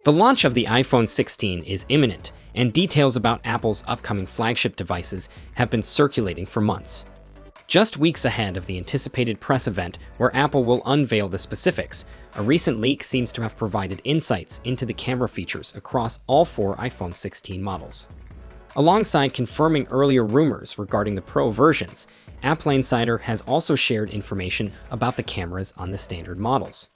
The launch of the iPhone 16 is imminent, and details about Apple's upcoming flagship devices have been circulating for months. Just weeks ahead of the anticipated press event where Apple will unveil the specifics, a recent leak seems to have provided insights into the camera features across all 4 iPhone 16 models. Alongside confirming earlier rumors regarding the Pro versions, Apple Insider has also shared information about the cameras on the standard models.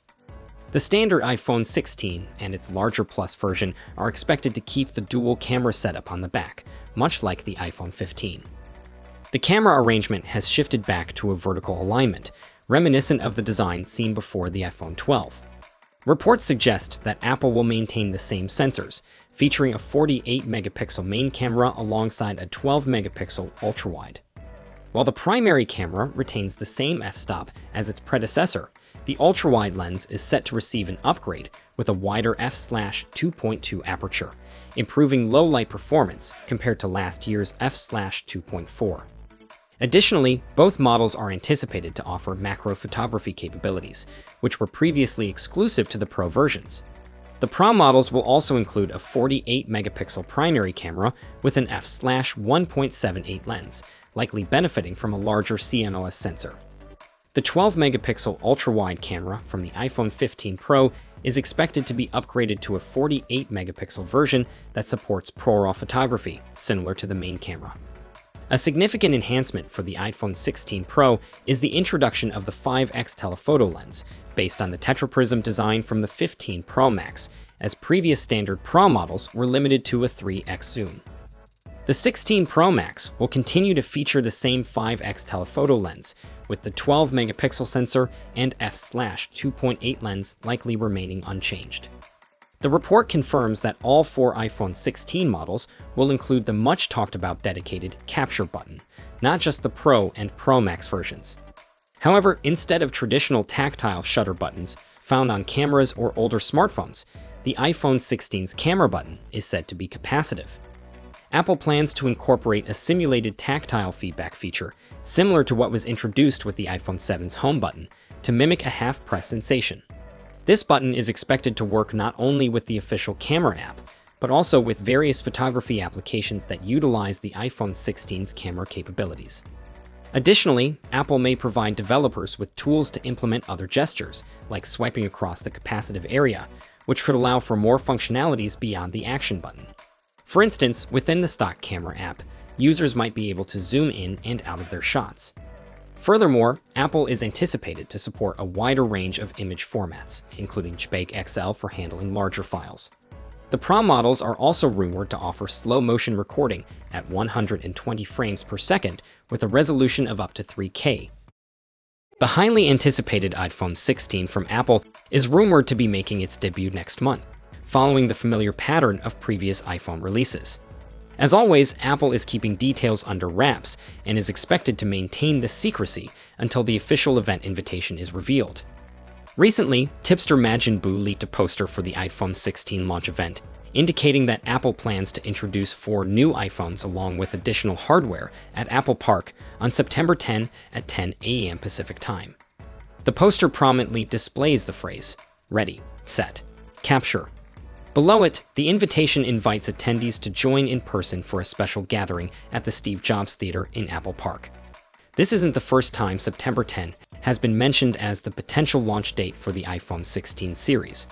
The standard iPhone 16 and its larger Plus version are expected to keep the dual camera setup on the back, much like the iPhone 15. The camera arrangement has shifted back to a vertical alignment, reminiscent of the design seen before the iPhone 12. Reports suggest that Apple will maintain the same sensors, featuring a 48-megapixel main camera alongside a 12-megapixel ultrawide. While the primary camera retains the same f-stop as its predecessor, the ultrawide lens is set to receive an upgrade with a wider f/2.2 aperture, improving low-light performance compared to last year's f/2.4. Additionally, both models are anticipated to offer macro photography capabilities, which were previously exclusive to the Pro versions. The Pro models will also include a 48-megapixel primary camera with an f/1.78 lens, likely benefiting from a larger CMOS sensor. The 12-megapixel ultra-wide camera from the iPhone 15 Pro is expected to be upgraded to a 48-megapixel version that supports ProRAW photography, similar to the main camera. A significant enhancement for the iPhone 16 Pro is the introduction of the 5x telephoto lens, based on the tetraprism design from the 15 Pro Max, as previous standard Pro models were limited to a 3x zoom. The 16 Pro Max will continue to feature the same 5x telephoto lens, with the 12-megapixel sensor and f/2.8 lens likely remaining unchanged. The report confirms that all 4 iPhone 16 models will include the much-talked-about dedicated capture button, not just the Pro and Pro Max versions. However, instead of traditional tactile shutter buttons found on cameras or older smartphones, the iPhone 16's camera button is said to be capacitive. Apple plans to incorporate a simulated tactile feedback feature, similar to what was introduced with the iPhone 7's home button, to mimic a half-press sensation. This button is expected to work not only with the official camera app, but also with various photography applications that utilize the iPhone 16's camera capabilities. Additionally, Apple may provide developers with tools to implement other gestures, like swiping across the capacitive area, which could allow for more functionalities beyond the action button. For instance, within the stock camera app, users might be able to zoom in and out of their shots. Furthermore, Apple is anticipated to support a wider range of image formats, including JPEG XL for handling larger files. The Pro models are also rumored to offer slow-motion recording at 120 frames per second with a resolution of up to 3K. The highly anticipated iPhone 16 from Apple is rumored to be making its debut next month, following the familiar pattern of previous iPhone releases. As always, Apple is keeping details under wraps and is expected to maintain this secrecy until the official event invitation is revealed. Recently, tipster Majin Buu leaked a poster for the iPhone 16 launch event, indicating that Apple plans to introduce 4 new iPhones along with additional hardware at Apple Park on September 10 at 10 a.m. Pacific Time. The poster prominently displays the phrase, "Ready, Set, Capture." Below it, the invitation invites attendees to join in person for a special gathering at the Steve Jobs Theater in Apple Park. This isn't the first time September 10 has been mentioned as the potential launch date for the iPhone 16 series.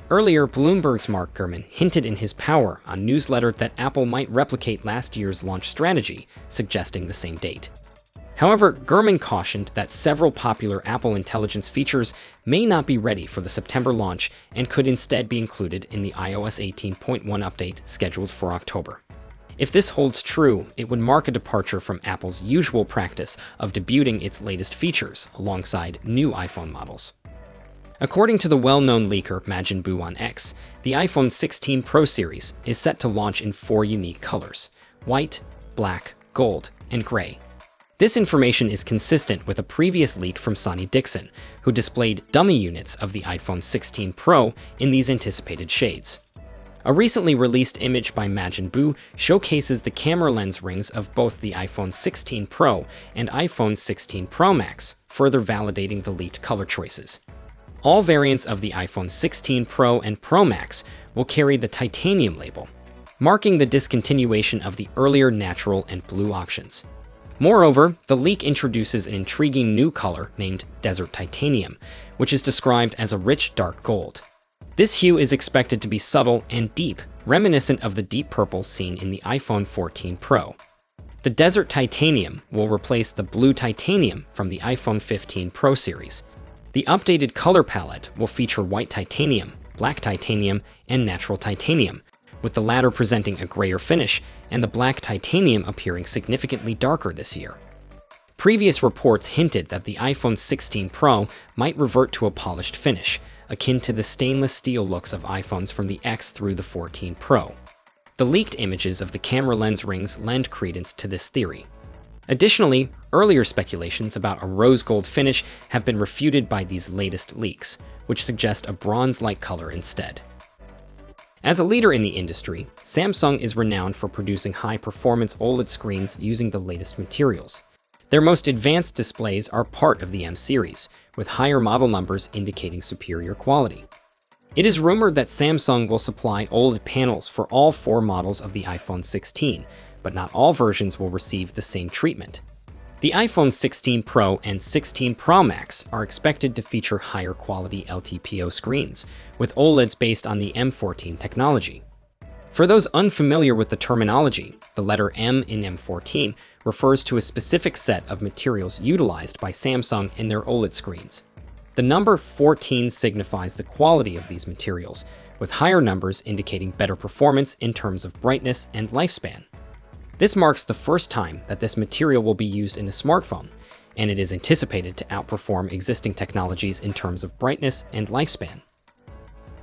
Earlier, Bloomberg's Mark Gurman hinted in his Power on newsletter that Apple might replicate last year's launch strategy, suggesting the same date. However, Gurman cautioned that several popular Apple Intelligence features may not be ready for the September launch and could instead be included in the iOS 18.1 update scheduled for October. If this holds true, it would mark a departure from Apple's usual practice of debuting its latest features alongside new iPhone models. According to the well-known leaker Majin Buu on X, the iPhone 16 Pro series is set to launch in 4 unique colors: white, black, gold, and gray. This information is consistent with a previous leak from Sonny Dixon, who displayed dummy units of the iPhone 16 Pro in these anticipated shades. A recently released image by Majin Buu showcases the camera lens rings of both the iPhone 16 Pro and iPhone 16 Pro Max, further validating the leaked color choices. All variants of the iPhone 16 Pro and Pro Max will carry the titanium label, marking the discontinuation of the earlier natural and blue options. Moreover, the leak introduces an intriguing new color named Desert Titanium, which is described as a rich dark gold. This hue is expected to be subtle and deep, reminiscent of the deep purple seen in the iPhone 14 Pro. The Desert Titanium will replace the blue titanium from the iPhone 15 Pro series. The updated color palette will feature white titanium, black titanium, and natural titanium, with the latter presenting a grayer finish and the black titanium appearing significantly darker this year. Previous reports hinted that the iPhone 16 Pro might revert to a polished finish, akin to the stainless steel looks of iPhones from the X through the 14 Pro. The leaked images of the camera lens rings lend credence to this theory. Additionally, earlier speculations about a rose gold finish have been refuted by these latest leaks, which suggest a bronze-like color instead. As a leader in the industry, Samsung is renowned for producing high-performance OLED screens using the latest materials. Their most advanced displays are part of the M series, with higher model numbers indicating superior quality. It is rumored that Samsung will supply OLED panels for all 4 models of the iPhone 16, but not all versions will receive the same treatment. The iPhone 16 Pro and 16 Pro Max are expected to feature higher quality LTPO screens, with OLEDs based on the M14 technology. For those unfamiliar with the terminology, the letter M in M14 refers to a specific set of materials utilized by Samsung in their OLED screens. The number 14 signifies the quality of these materials, with higher numbers indicating better performance in terms of brightness and lifespan. This marks the first time that this material will be used in a smartphone, and it is anticipated to outperform existing technologies in terms of brightness and lifespan.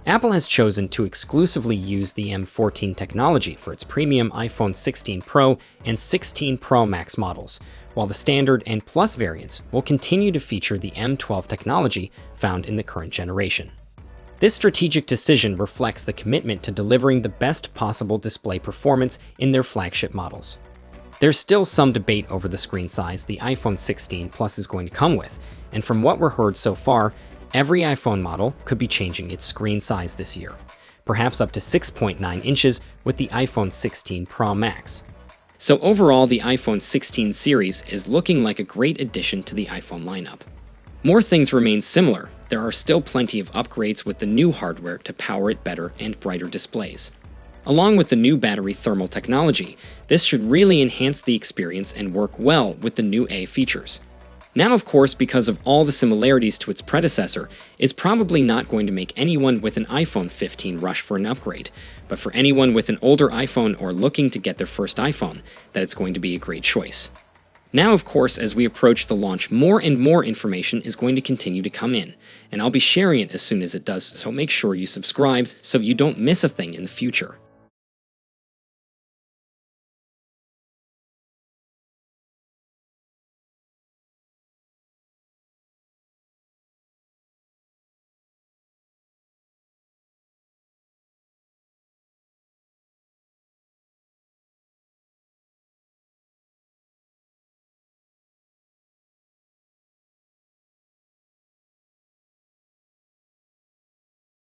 Apple has chosen to exclusively use the M14 technology for its premium iPhone 16 Pro and 16 Pro Max models, while the Standard and Plus variants will continue to feature the M12 technology found in the current generation. This strategic decision reflects the commitment to delivering the best possible display performance in their flagship models. There's still some debate over the screen size the iPhone 16 Plus is going to come with, and from what we're heard so far, every iPhone model could be changing its screen size this year, perhaps up to 6.9 inches with the iPhone 16 Pro Max. So overall, the iPhone 16 series is looking like a great addition to the iPhone lineup. More things remain similar. There are still plenty of upgrades with the new hardware to power it better and brighter displays. Along with the new battery thermal technology, this should really enhance the experience and work well with the new A features. Now, of course, because of all the similarities to its predecessor, is probably not going to make anyone with an iPhone 15 rush for an upgrade, but for anyone with an older iPhone or looking to get their first iPhone, that it's going to be a great choice. Now, of course, as we approach the launch, more and more information is going to continue to come in, and I'll be sharing it as soon as it does, so make sure you subscribe so you don't miss a thing in the future.